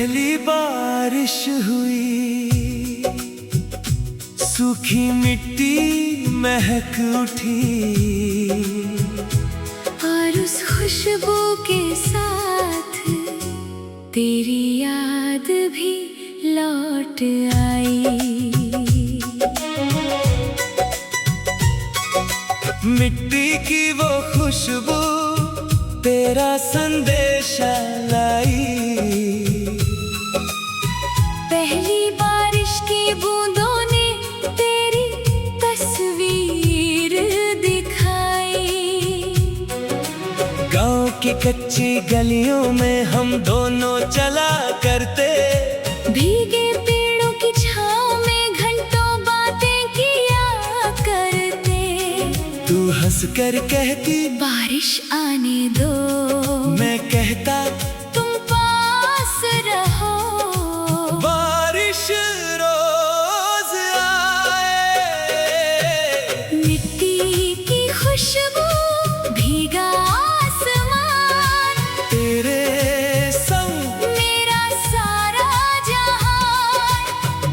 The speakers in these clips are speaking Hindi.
पहली बारिश हुई, सूखी मिट्टी महक उठी, और उस खुशबू के साथ तेरी याद भी लौट आई। मिट्टी की वो खुशबू तेरा संदेशा लाई। पहली बारिश की बूंदों ने तेरी तस्वीर दिखाई। गांव की कच्ची गलियों में हम दोनों चला करते, भीगे पेड़ों की छांव में घंटों बातें किया करते। तू हंस कर कहती बारिश आने दो, मैं कहता तुम पास रहो। बारिश रोज आए, मिट्टी की खुशबू, भीगा आसमान, तेरे संग मेरा सारा जहान।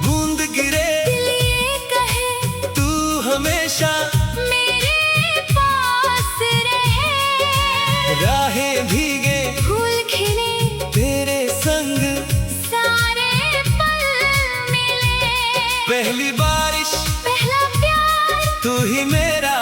बूंद गिरे दिल ये कहे तू हमेशा मेरे पास रहे। राहें भीगे फूल खिले तेरे संग, सारे पल मिले। पहली बारिश पहला प्यार तू ही मेरा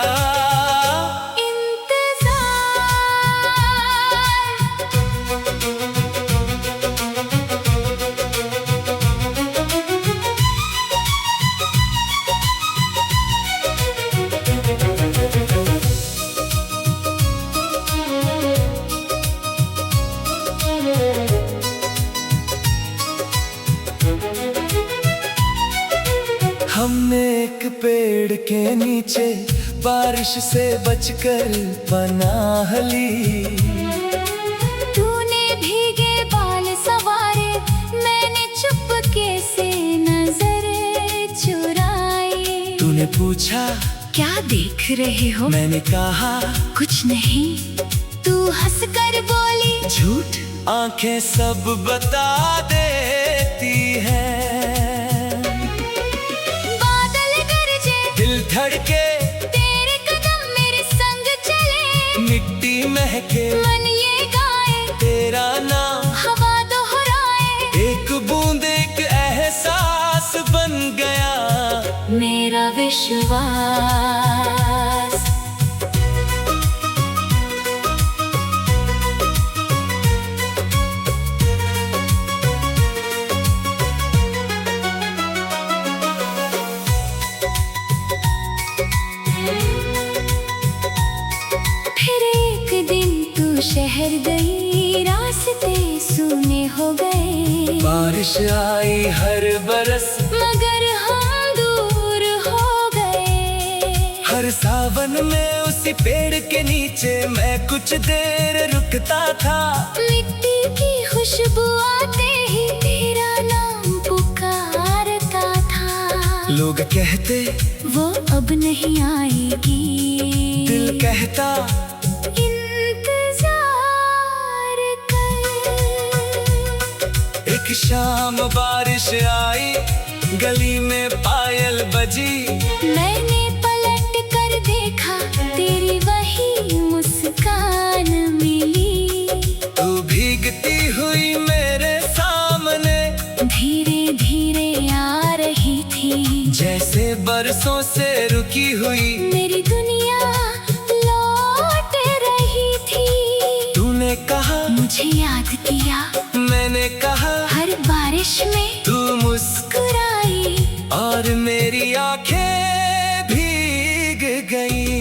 हमने एक पेड़ के नीचे बारिश से बचकर पनाह ली। तूने भीगे बाल संवारे, मैंने चुपके से नजर चुराई। तूने पूछा क्या देख रहे हो? मैंने कहा कुछ नहीं। तू हंसकर बोली झूठ, आंखें सब बता देती हैं। बादल गरजे, दिल धड़के, तेरे कदम मेरे संग चले। मिट्टी महके, मन ये गाए तेरा नाम हवा दोहराए। एक बूंद एक एहसास बन गया मेरा विश्वास। फिर एक दिन तू शहर गई, रास्ते सूने हो गए। बारिश आई हर बरस, मगर हम दूर हो गए। हर सावन में उसी पेड़ के नीचे मैं कुछ देर रुकता था। मिट्टी की खुशबू आते ही तेरा नाम पुकारता था। लोग कहते वो अब नहीं आएगी, दिल कहता इंतजार कर। एक शाम बारिश आई, गली में पायल बजी। मैंने पलट कर देखा, तेरी वही मुस्कान मिली। तू भीगती हुई मेरे सामने, धीरे धीरे आ रही थी, जैसे बरसों से रुकी हुई मेरी दुनिया लौट रही थी। तूने कहा मुझे याद किया, मैंने कहा हर बारिश में तू मुस्कुराई, और मेरी आंखें भीग गईं।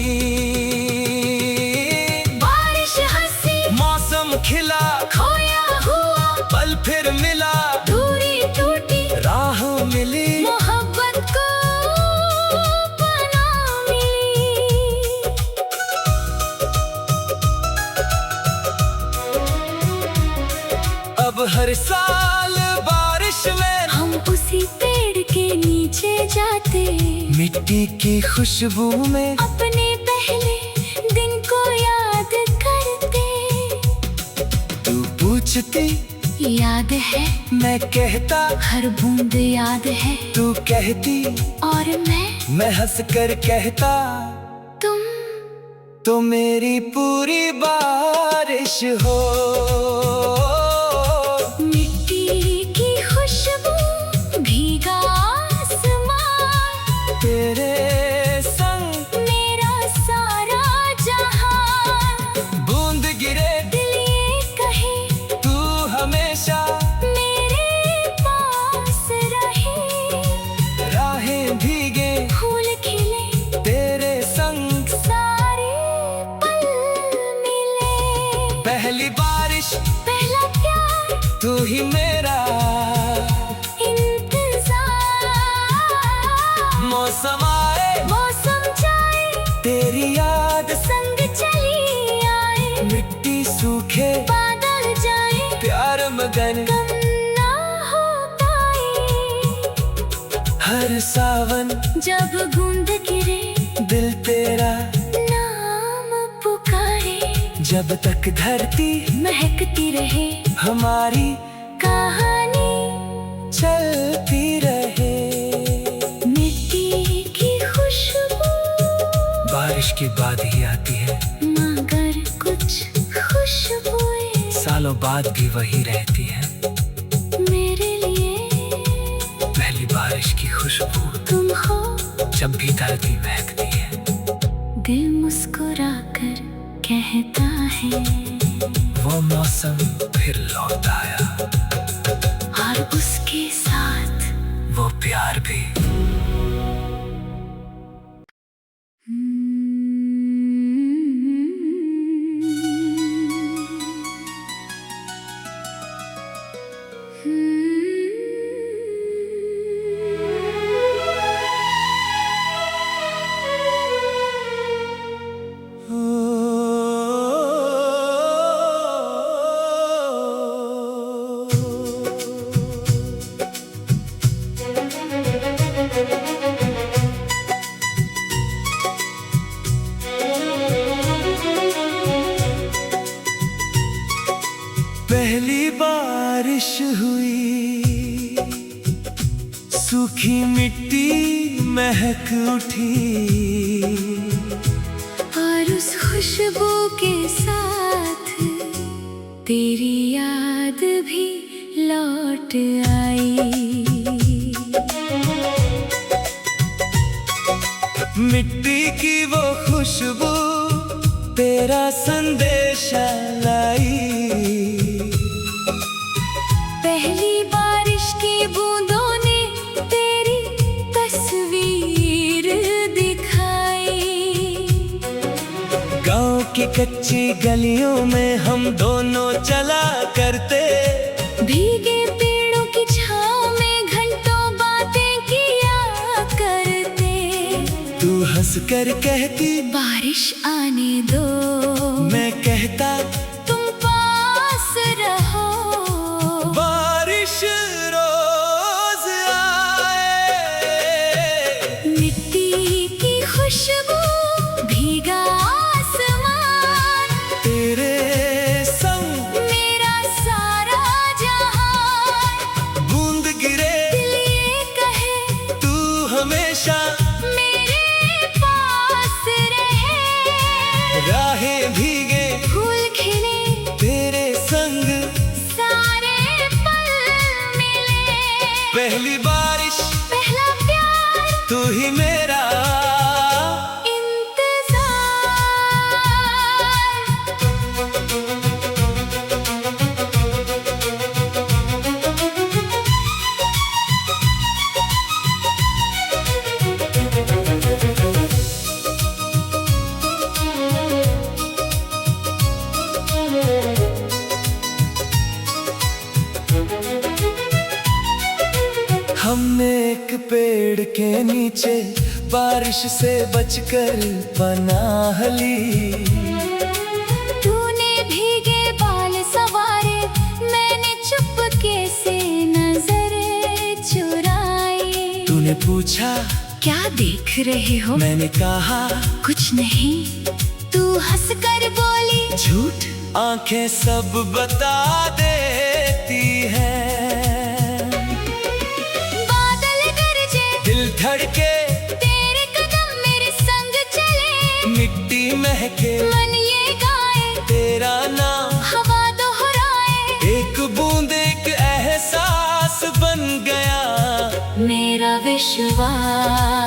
बारिश हंसी, मौसम खिला, खोया हुआ पल फिर मिला, दूरी टूटी, राह मिली, मोहब्बत को पनाह मिली। अब हर साल बारिश में हम उसी पेड़ के नीचे जाते, मिट्टी की खुशबू में अपने पहले दिन को याद करते। तू पूछती याद है मैं कहता, हर बूंद याद है तू कहती, और मैं हंस कर कहता, तुम तो मेरी पूरी बारिश हो। मिट्टी की खुशबू, भीगा आसमान, तेरे संग मेरा सारा जहां। बूंद गिरे दिल ये कहे, तू हमेशा मेरे पास रहे। राहें भीगे फूल खिले, तेरे संग सारे पल मिले। पहली बारिश, पहला प्यार, तू ही मेरा इंतजार। मौसम आए मौसम जाए, तेरी याद संग चली आए। मिट्टी सूखे बादल जाए, प्यार मगन कम ना हो पाए। हर सावन जब बूंद गिरे, दिल तेरा नाम पुकारे। जब तक धरती महकती रहे, हमारी कहानी चलती रहे। मिट्टी की खुशबू, बारिश के बाद ही आती है, मगर कुछ खुशबुएं सालों बाद भी वही रहती है। मेरे लिए पहली बारिश की खुशबू, तुम हो। जब भी धरती महकती है। दिल मुस्कुरा कर कहता है, वो मौसम फिर लौट आया, और उसके साथ वो प्यार भी। पहली बारिश हुई, सूखी मिट्टी महक उठी, और उस खुशबू के साथ तेरी याद भी लौट आई। मिट्टी की वो खुशबू तेरा संदेशा लाई। पहली बारिश की बूंदों ने तेरी तस्वीर दिखाई। गांव की कच्ची गलियों में हम दोनों चला करते, भीगे पेड़ों की छांव में घंटों बातें किया करते। तू हंस कर कहती, बारिश आने दो, मैं कहता, तुम पास रहो। बारिश रोज आए। मिट्टी की खुशबू, भीगा आसमान, तेरे संग मेरा सारा जहां। बूंद गिरे, दिल ये कहे, तू हमेशा मेरे पास रहे। राहें भीगे फूल खिले, तेरे संग सारे पल मिले। पहली बारिश, पहला प्यार, तू ही मेरा हमने एक पेड़ के नीचे बारिश से बचकर पनाह ली। तूने भीगे बाल सवारे, मैंने चुपके से नजर चुराई। तूने पूछा क्या देख रहे हो, मैंने कहा कुछ नहीं। तू हंस कर बोली, झूठ आंखें सब बता देती हैं। बादल गरजे, दिल धड़के, तेरे कदम मेरे संग चले। मिट्टी महके, मन ये गाए, तेरा नाम हवा दोहराए। एक बूंद एक एहसास बन गया मेरा विश्वास।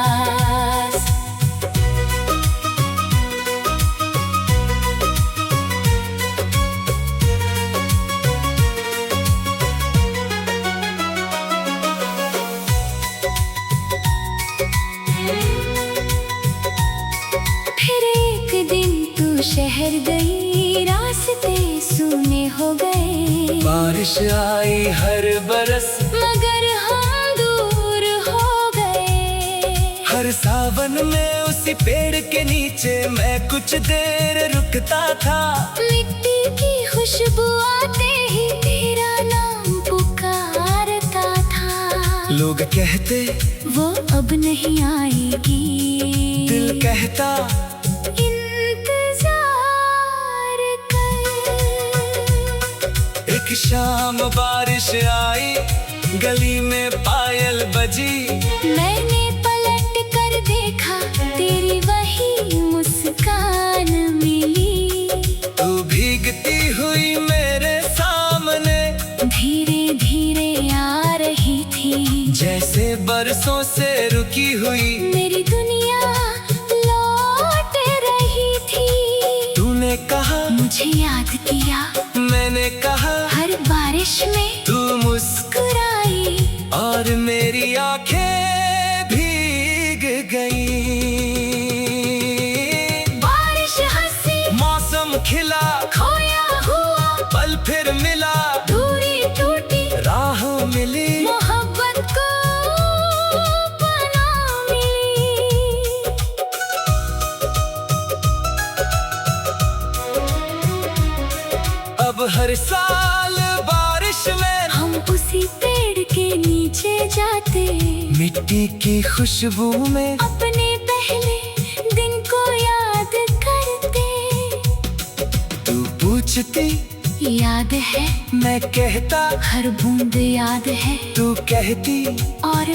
फिर एक दिन तू शहर गई, रास्ते सूने हो गए। बारिश आई हर बरस, मगर हम दूर हो गए। हर सावन में उसी पेड़ के नीचे मैं कुछ देर रुकता था। मिट्टी की खुशबू आते ही तेरा नाम पुकारता था। लोग कहते वो अब नहीं आएगी, दिल कहता इंतजार कर। एक शाम बारिश आई, गली में पायल बजी। मैंने पलट कर देखा, तेरी वही मुस्कान मिली। तू भीगती हुई मेरे सामने, धीरे धीरे आ रही थी, जैसे बरसों से रुकी हुई मेरी दुनिया लौट रही थी। तूने कहा मुझे याद किया, मैंने कहा हर बारिश में तू मुस्कुराई। और मेरी आंखें भीग गई। बारिश हंसी, मौसम खिला, खोया हुआ पल फिर मिला। दूरी टूटी, राह मिली, मोहब्बत को पनाह मिली। अब हर साल बारिश में हम उसी पेड़ के नीचे जाते, मिट्टी की खुशबू में अपने पहले दिन को याद करते। तू पूछती याद है, मैं कहता हर बूंद याद है। तू कहती और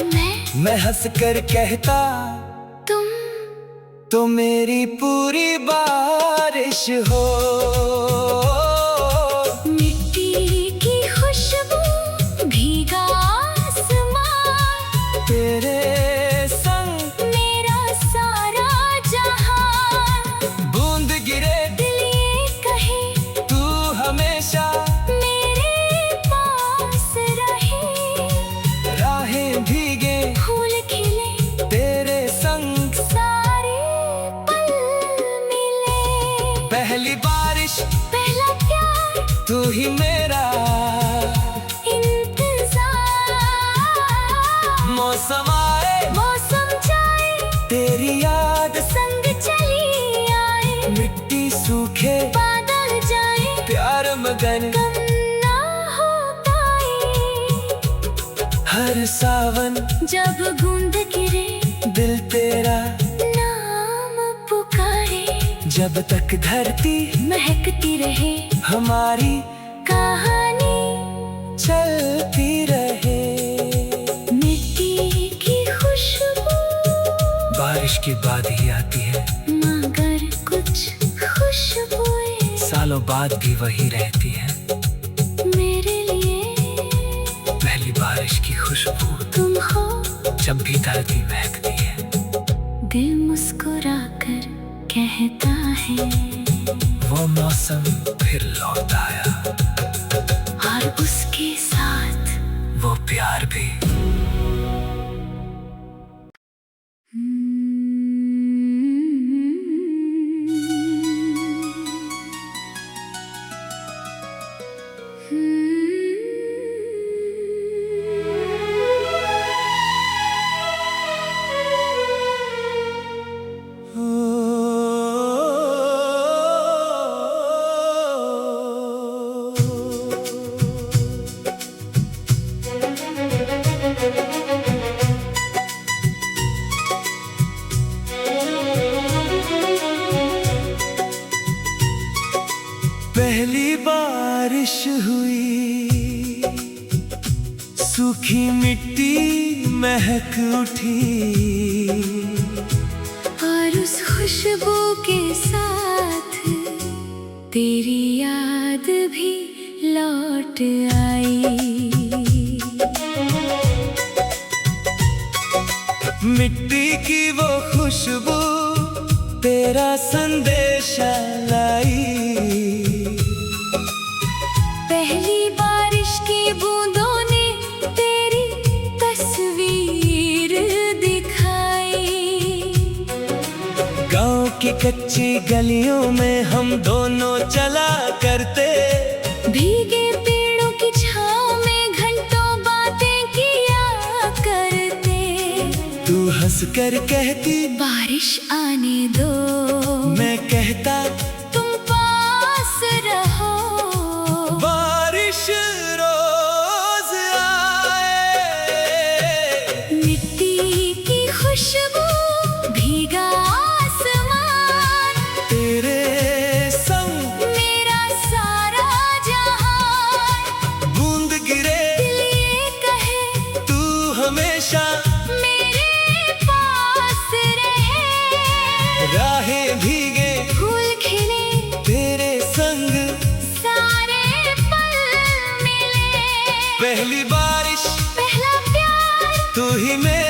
मैं हंस कर कहता तुम तो मेरी पूरी बारिश हो। मिट्टी की खुशबू, भीगा आसमान, तेरे संग मेरा सारा जहां। बूंद गिरे, दिल ये कहे तू हमेशा मेरे पास रहे। राहें भीगे, फूल खिले, तेरे संग सारे पल मिले। पहली बारिश, पहला प्यार, तू ही मेरा इंतजार। मौसम आए, मौसम जाए, तेरी याद संग चली आए। मिट्टी सूखे, बादल जाए, प्यार मगन कम ना हो पाए। हर सावन जब बूंद गिरे, दिल तेरा नाम पुकारे। जब तक धरती महकती रहे, हमारी कहानी चलती रहे। मिट्टी की खुशबू बारिश के बाद ही आती है, मगर कुछ खुशबुएं सालों बाद भी वही रहती है। मेरे लिए पहली बारिश की खुशबू, तुम हो। जब भी धरती महकती है। दिल मुस्कुरा कर कहता है, वो मौसम फिर लौट आया, और उसके साथ वो प्यार भी। पहली बारिश हुई, सूखी मिट्टी महक उठी, और उस खुशबू के साथ तेरी याद भी लौट आई। मिट्टी की वो खुशबू तेरा संदेशा लाई। पहली बारिश की बूंदों ने तेरी तस्वीर दिखाई। गांव की कच्ची गलियों में हम दोनों चला करते, भीगे पेड़ों की छांव में घंटों बातें किया करते। तू हंस कर कहती बारिश आने दो, मैं कहता तुम पास रहो। बारिश रोज आए, मिट्टी की खुशबू, भीगा आसमान, तेरे संग मेरा सारा जहान। बूंद गिरे दिल ये कहे तू हमेशा मेरे पास रहे। राहें भीगे फूल खिले तेरे संग, सारे पल मिले। पहली बारिश पहला प्यार तू ही मेरा।